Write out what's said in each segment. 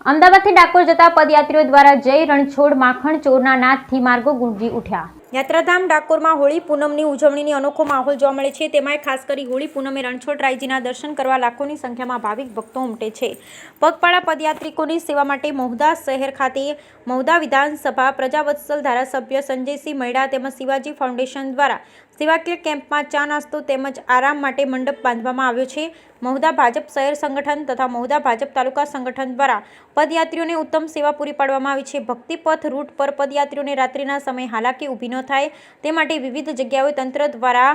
અમદાવાદથી ડાકોર જતા પદયાત્રીઓ દ્વારા જય રણછોડ માખણ ચોરના નાદથી માર્ગો ગુંજી ઉઠ્યા। યાત્રાધામ ડાકોરમાં હોળી પૂનમની ઉજવણીની અનોખો માહોલ જોવા મળે છે। તેમાંય ખાસ કરી હોળી પૂનમે રણછોડરાયજીના દર્શન કરવા લાખોની સંખ્યામાં ભાવિક ભક્તો ઉમટે છે। પગપાળા પદયાત્રિકોની સેવા માટે મહુધા શહેર ખાતે મહુધા વિધાનસભા પ્રજાવત્સલ ધારાસભ્ય સંજયસિંહ મૈડા તેમજ શિવાજી ફાઉન્ડેશન દ્વારા સેવાકીય કેમ્પમાં ચા નાસ્તો તેમજ આરામ માટે મંડપ બાંધવામાં આવ્યો છે। મહુધા ભાજપ શહેર સંગઠન તથા મહુધા ભાજપ તાલુકા સંગઠન દ્વારા પદયાત્રીઓને ઉત્તમ સેવા પૂરી પાડવામાં આવી છે। ભક્તિપથ રૂટ પર પદયાત્રીઓને રાત્રિના સમયે હાલાકી ઊભી ન થાય તે માટે વિવિધ જગ્યાએ તંત્ર દ્વારા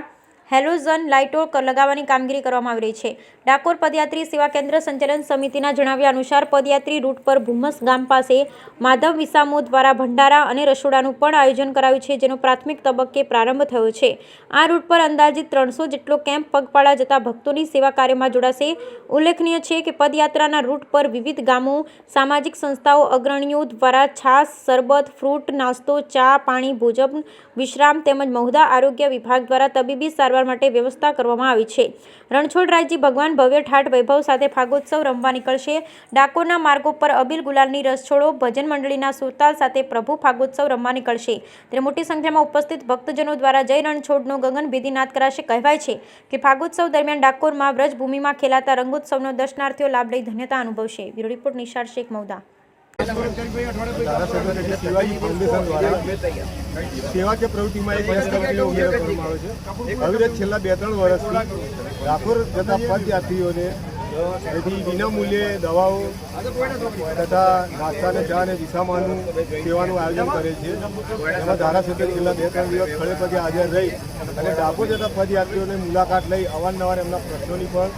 હેલોજન લાઇટો લગાવવાની કામગીરી કરવામાં આવી રહી છે। ડાકોર પદયાત્રી સેવા કેન્દ્ર સંચાલન સમિતિના જણાવ્યા અનુસાર પદયાત્રી રૂટ પર ભુમસ ગામ પાસે માધવ વિસામો દ્વારા ભંડારા અને રસોડાનું પણ આયોજન કરાયું છે, જેનો પ્રાથમિક તબક્કે પ્રારંભ થયો છે। આ રૂટ પર અંદાજિત 300 જેટલો કેમ્પ પગપાળા જતા ભક્તોની સેવા કાર્યમાં જોડાશે। ઉલ્લેખનીય છે કે પદયાત્રાના રૂટ પર વિવિધ ગામો, સામાજિક સંસ્થાઓ, અગ્રણીઓ દ્વારા છાશ, શરબત, ફ્રૂટ, નાસ્તો, ચા, પાણી, ભોજન, વિશ્રામ તેમજ મહુધા આરોગ્ય વિભાગ દ્વારા તબીબી સારવાર માટે વ્યવસ્થા કરવામાં આવી છે। રણછોડરાયજી ભગવાન ભવ્ય ઠાઠ વૈભવ સાથે ફાગોત્સવ રમવા નીકળશે। ડાકોરના માર્ગો પર અબીલ ગુલાલની રસ છોડો ભજન મંડળીના સુરતાલ સાથે પ્રભુ ફાગોત્સવ રમવા નીકળશે। ત્યારે મોટી સંખ્યામાં ઉપસ્થિત ભક્તજનો દ્વારા જય રણછોડનો ગગનભેદી નાદ કરાશે। કહેવાય છે કે ફાગોત્સવ દરમિયાન ડાકોરમાં વ્રજભૂમિમાં ખેલાતા રંગોત્સવનો દર્શનાર્થીઓ લાભ લઈ ધન્યતા અનુભવશે। બ્યુરો રિપોર્ટ નિશાળ શેખ મહુધા। શિવાજી ફાઉન્ડેશન દ્વારા સેવાકીય પ્રવૃત્તિમાં એક વનસ્પતિનો ઉમેરો કરવામાં આવે છે। અવિરત છેલ્લા 2-3 વર્ષથી ડાકોર જતા પદયાત્રીઓને એથી વિનામૂલ્યે દવાઓ તથા નાસ્તા અને ચા અને વિસામાનું સેવાનું આયોજન કરે છે। એમાં ધારાસભ્ય છેલ્લા 2-3 દિવસ ખડે પગે હાજર રહી અને ડાકોર જતા પદયાત્રીઓને મુલાકાત લઈ અવારનવાર એમના પ્રશ્નોની પણ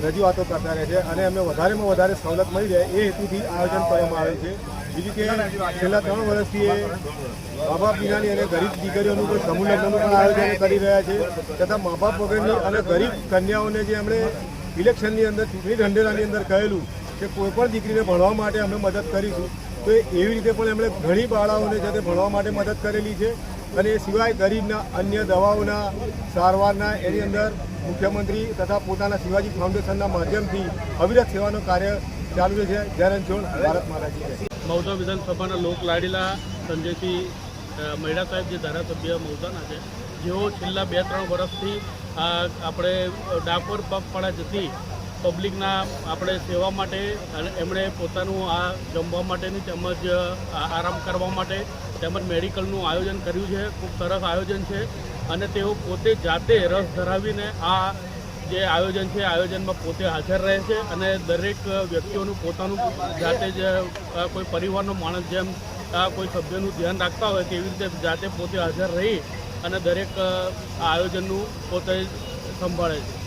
રજૂઆતો કરતા રહે છે અને એમને વધારેમાં વધારે સવલત મળી રહે એ હેતુથી આયોજન કરવામાં આવે છે। બીજું કે છેલ્લા 3 વર્ષથી એ મા બાપ વિનાની અને ગરીબ દીકરીઓનું કોઈ સમૂહ લગ્નનું પણ આયોજન કરી રહ્યા છે તથા મા બાપ વગરની અને ગરીબ કન્યાઓને જે એમણે ઇલેક્શનની અંદર ચૂંટણી ઢંઢેરાની અંદર કહેલું કે કોઈ પણ દીકરીને ભણવા માટે અમે મદદ કરીશું, તો એવી રીતે પણ એમણે ઘણી બાળાઓને જાતે ભણવા માટે મદદ કરેલી છે। અને એ સિવાય ગરીબના અન્ય દવાઓના સારવારના એની અંદર મુખ્યમંત્રી તથા પોતાના શિવાજી ફાઉન્ડેશનના માધ્યમથી અવિરત સેવાનું કાર્ય ચાલુ છે। જય રણછોડ, ભારત માતાજી જય। મહુધા વિધાનસભાના લોક લાડીલા સંજયસિંહ મૈડા સાહેબ જે ધારાસભ્ય મહુધાના છે, જેઓ છેલ્લા 2-3 વર્ષથી આપણે ડાકોર પગપાળા જતી પબ્લિકના આપણે સેવા માટે અને એમણે પોતાનું આ જમવા માટેની તેમજ આરામ કરવા માટે તેમજ મેડિકલનું આયોજન કર્યું છે। ખૂબ સરસ આયોજન છે અને તેઓ પોતે જાતે રસ ધરાવીને આ જે આયોજન છે આયોજનમાં પોતે હાજર રહે છે અને દરેક વ્યક્તિઓનું પોતાનું જાતે જ કોઈ પરિવારનો માણસ જેમ કોઈ સભ્યનું ધ્યાન રાખતા હોય તેવી રીતે જાતે પોતે હાજર રહી અને દરેક આયોજનનું પોતે સંભાળે છે।